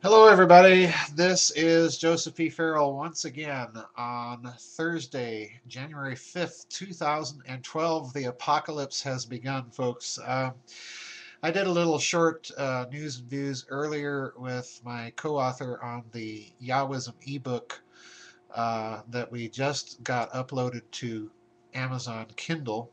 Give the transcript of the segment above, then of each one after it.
Hello, everybody. This is Joseph P. Farrell once again on Thursday, January 5th, 2012. The apocalypse has begun, folks. I did a little short news and views earlier with my co author on the Yahwism ebook that we just got uploaded to Amazon Kindle.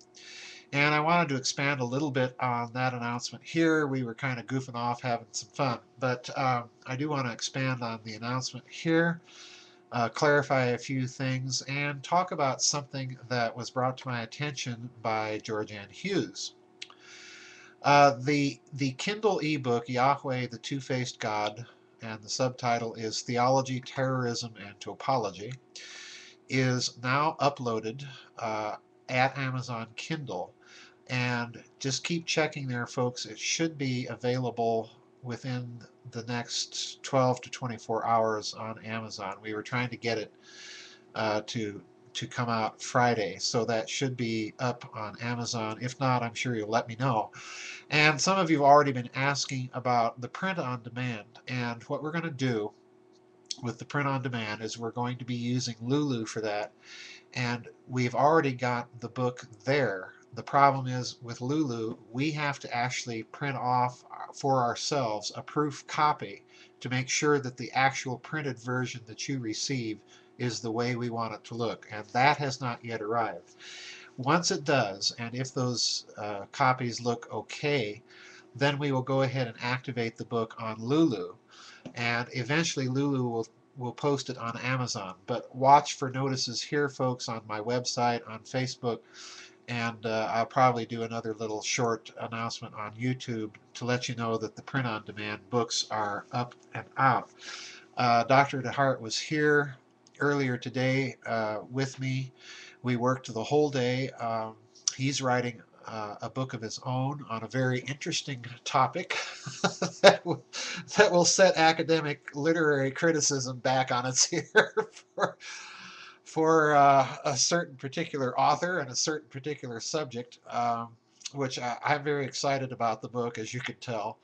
And I wanted to expand a little bit on that announcement here. We were kind of goofing off, having some fun. But I do want to expand on the announcement here, clarify a few things, and talk about something that was brought to my attention by George Ann Hughes. The Kindle ebook, Yahweh, the Two-Faced God, and the subtitle is Theology, Terrorism, and Topology, is now uploaded at Amazon Kindle. And just keep checking there, folks. It should be available within the next 12 to 24 hours on Amazon. We were trying to get it to come out Friday, so that should be up on Amazon. If not, I'm sure you'll let me know. And some of you have already been asking about the print on demand. And what we're going to do with the print on demand is we're going to be using Lulu for that, and we've already got the book there. The problem is with Lulu, we have to actually print off for ourselves a proof copy to make sure that the actual printed version that you receive is the way we want it to look, and that has not yet arrived. Once it does, and if those copies look okay, then we will go ahead and activate the book on Lulu, and eventually Lulu will post it on Amazon. But watch for notices here, folks, on my website, on Facebook, and I'll probably do another little short announcement on YouTube to let you know that the print-on-demand books are up and out. Dr. DeHart was here earlier today with me. We worked the whole day. He's writing a book of his own on a very interesting topic that will set academic literary criticism back on its ear for a certain particular author and a certain particular subject, which I'm very excited about the book, as you could tell.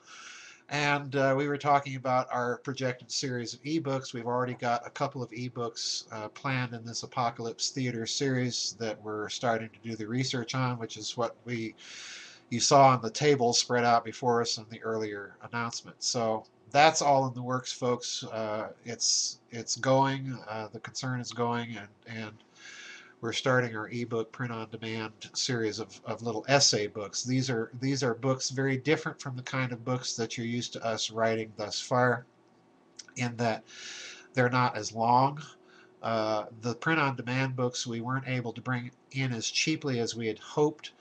And we were talking about our projected series of ebooks. We've already got a couple of ebooks planned in this Apocalypse Theater series that we're starting to do the research on, which is what you saw on the table spread out before us in the earlier announcement. So that's all in the works, folks. It's going. The concern is going, and we're starting our ebook print-on-demand series of little essay books. These are books very different from the kind of books that you're used to us writing thus far, in that they're not as long. The print-on-demand books we weren't able to bring in as cheaply as we had hoped,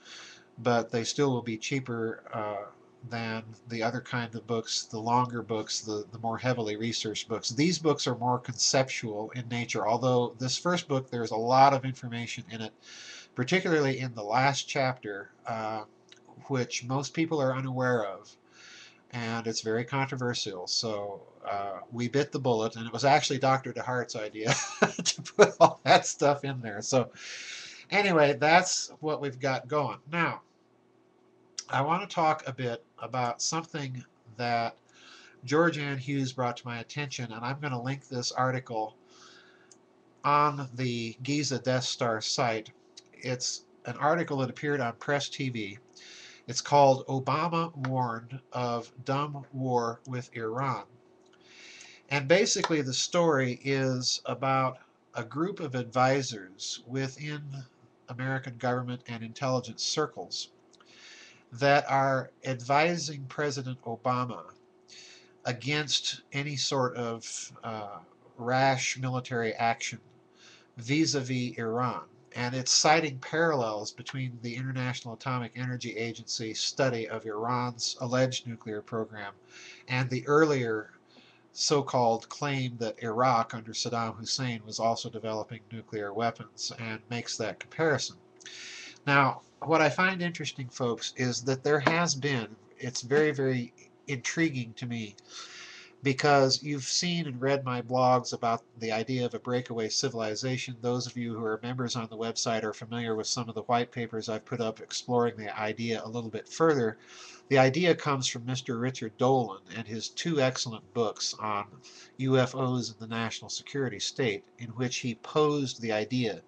but they still will be cheaper than the other kind of books, the longer books, the more heavily researched books. These books are more conceptual in nature, although this first book, there's a lot of information in it, particularly in the last chapter, which most people are unaware of, and it's very controversial. So we bit the bullet, and it was actually Dr. DeHart's idea to put all that stuff in there. So anyway, that's what we've got going. Now, I want to talk a bit about something that George Ann Hughes brought to my attention, and I'm going to link this article on the Giza Death Star site. It's an article that appeared on Press TV. It's called Obama Warned of Dumb War with Iran. And basically the story is about a group of advisors within American government and intelligence circles that are advising President Obama against any sort of rash military action vis-a-vis Iran. And it's citing parallels between the International Atomic Energy Agency study of Iran's alleged nuclear program and the earlier so-called claim that Iraq under Saddam Hussein was also developing nuclear weapons, and makes that comparison. Now, what I find interesting, folks, is that there has been, it's very, very intriguing to me, because you've seen and read my blogs about the idea of a breakaway civilization. Those of you who are members on the website are familiar with some of the white papers I've put up exploring the idea a little bit further. The idea comes from Mr. Richard Dolan and his two excellent books on UFOs and the national security state, in which he posed the idea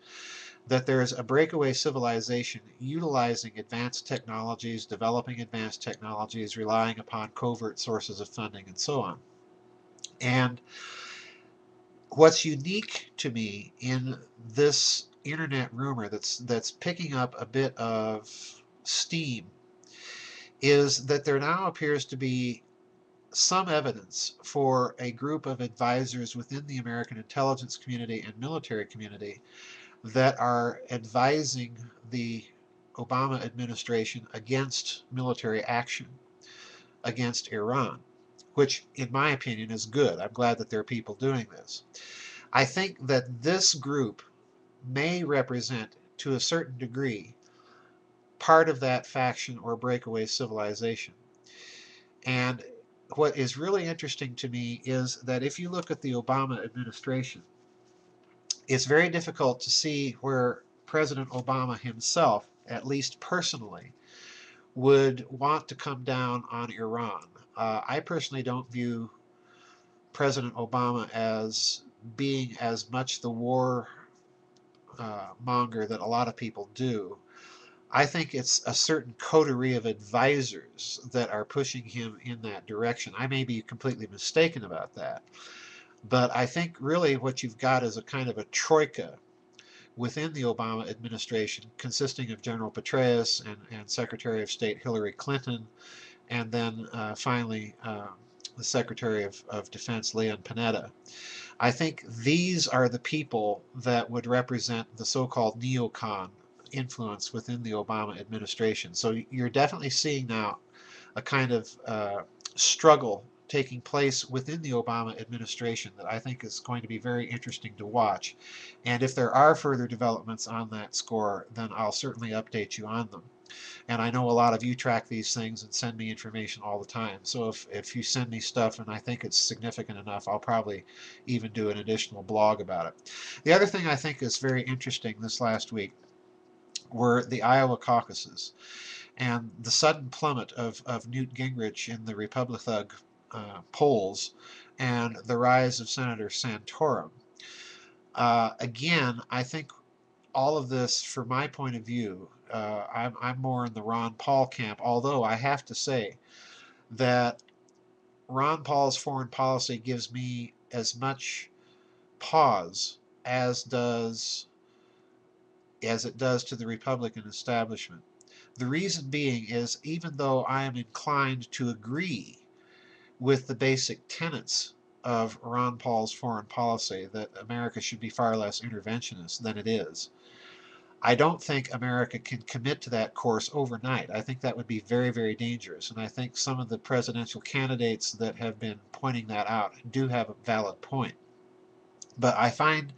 that there's a breakaway civilization utilizing advanced technologies, developing advanced technologies, relying upon covert sources of funding, and so on. And what's unique to me in this internet rumor that's picking up a bit of steam is that there now appears to be some evidence for a group of advisors within the American intelligence community and military community that are advising the Obama administration against military action against Iran, which, in my opinion, is good. I'm glad that there are people doing this. I think that this group may represent, to a certain degree, part of that faction or breakaway civilization. And what is really interesting to me is that if you look at the Obama administration, it's very difficult to see where President Obama himself, at least personally, would want to come down on Iran. I personally don't view President Obama as being as much the war monger that a lot of people do. I think it's a certain coterie of advisors that are pushing him in that direction. I may be completely mistaken about that, but I think really what you've got is a kind of a troika within the Obama administration, consisting of General Petraeus and Secretary of State Hillary Clinton, and then finally the Secretary of Defense Leon Panetta. I think these are the people that would represent the so-called neocon influence within the Obama administration. So you're definitely seeing now a kind of struggle taking place within the Obama administration that I think is going to be very interesting to watch. And if there are further developments on that score, then I'll certainly update you on them. And I know a lot of you track these things and send me information all the time. So if you send me stuff and I think it's significant enough, I'll probably even do an additional blog about it. The other thing I think is very interesting this last week were the Iowa caucuses and the sudden plummet of Newt Gingrich in the Republican polls and the rise of Senator Santorum. Again, I think all of this, from my point of view, I'm more in the Ron Paul camp, although I have to say that Ron Paul's foreign policy gives me as much pause as it does to the Republican establishment. The reason being is, even though I am inclined to agree with the basic tenets of Ron Paul's foreign policy, that America should be far less interventionist than it is, I don't think America can commit to that course overnight. I think that would be very, very dangerous. And I think some of the presidential candidates that have been pointing that out do have a valid point. But I find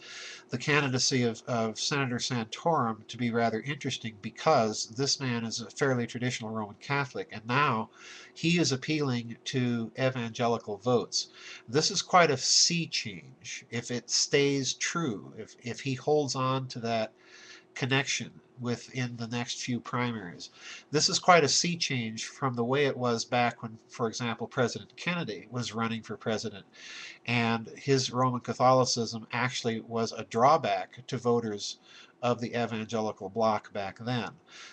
the candidacy of Senator Santorum to be rather interesting because this man is a fairly traditional Roman Catholic, and now he is appealing to evangelical votes. This is quite a sea change if it stays true, if he holds on to that connection within the next few primaries. This is quite a sea change from the way it was back when, for example, President Kennedy was running for president, and his Roman Catholicism actually was a drawback to voters of the evangelical bloc back then.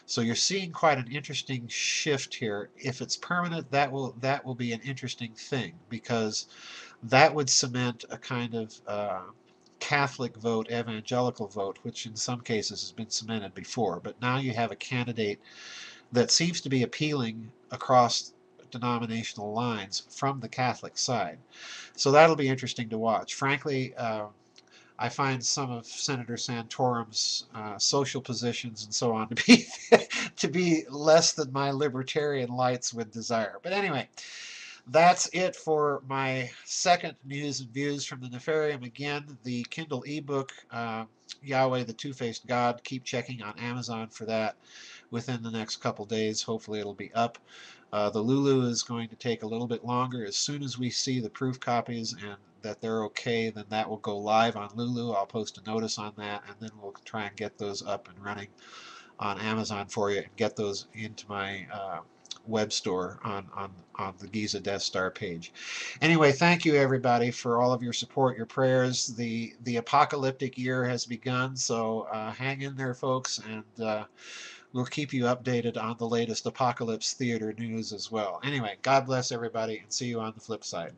So you're seeing quite an interesting shift here. If it's permanent, that will be an interesting thing, because that would cement a kind of Catholic vote, evangelical vote, which in some cases has been cemented before. But now you have a candidate that seems to be appealing across denominational lines from the Catholic side. So that'll be interesting to watch. Frankly, I find some of Senator Santorum's social positions and so on to be to be less than my libertarian lights would desire. But anyway, that's it for my second news and views from the Nefarium. Again, the Kindle ebook, Yahweh the Two-Faced God. Keep checking on Amazon for that within the next couple days. Hopefully it'll be up. The Lulu is going to take a little bit longer. As soon as we see the proof copies and that they're okay, then that will go live on Lulu. I'll post a notice on that, and then we'll try and get those up and running on Amazon for you and get those into my web store on the Giza Death Star page. Anyway, thank you everybody for all of your support, your prayers. The apocalyptic year has begun, so hang in there, folks, and we'll keep you updated on the latest apocalypse theater news as well. Anyway, God bless everybody, and see you on the flip side.